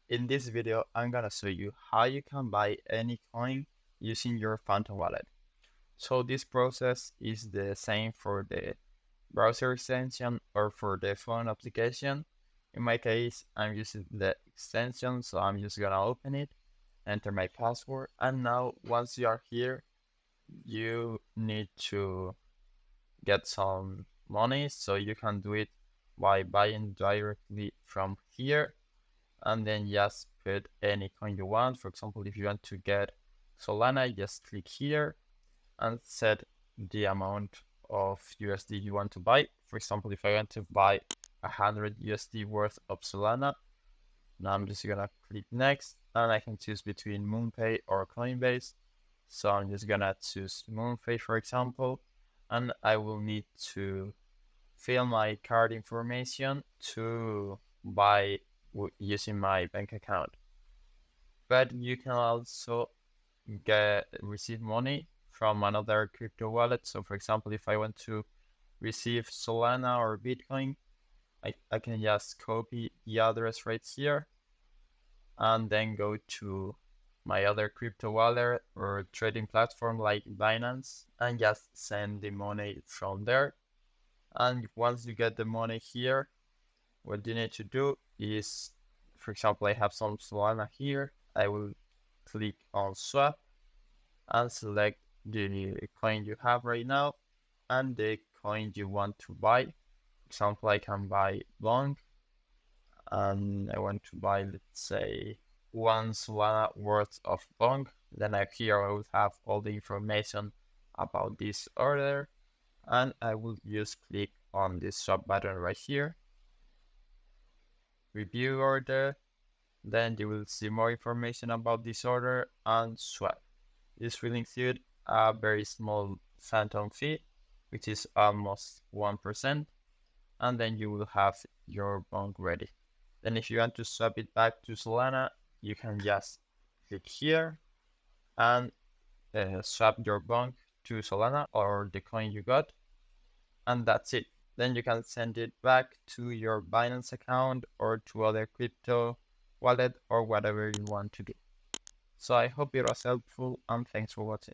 In this video, I'm gonna show you how you can buy any coin using your Phantom wallet. So this process is the same for the browser extension or for the phone application. In my case, I'm using the extension, so I'm just gonna open it, enter my password, and now once you are here, you need to get some money, so you can do it by buying directly from here and then just put any coin you want. For example, if you want to get Solana, just click here and set the amount of USD you want to buy. For example, if I want to buy 100 USD worth of Solana, now I'm just gonna click next and I can choose between MoonPay or Coinbase. So I'm just gonna choose MoonPay, for example, and I will need to fill my card information to buy using my bank account. But you can also receive money from another crypto wallet. So for example, if I want to receive Solana or Bitcoin, I can just copy the address right here and then go to my other crypto wallet or trading platform like Binance and just send the money from there. And once you get the money here, what you need to do is, for example, I have some Solana here. I will click on swap and select the coin you have right now and the coin you want to buy. For example, I can buy long and I want to buy, let's say, 1 Solana worth of long. Then here I will have all the information about this order and I will just click on this swap button right here. Review order, then you will see more information about this order and swap. This will include a very small phantom fee, which is almost 1%, and then you will have your bond ready. Then if you want to swap it back to Solana, you can just click here and swap your bond to Solana or the coin you got, and that's it. Then you can send it back to your Binance account or to other crypto wallet or whatever you want to do. So I hope it was helpful and thanks for watching.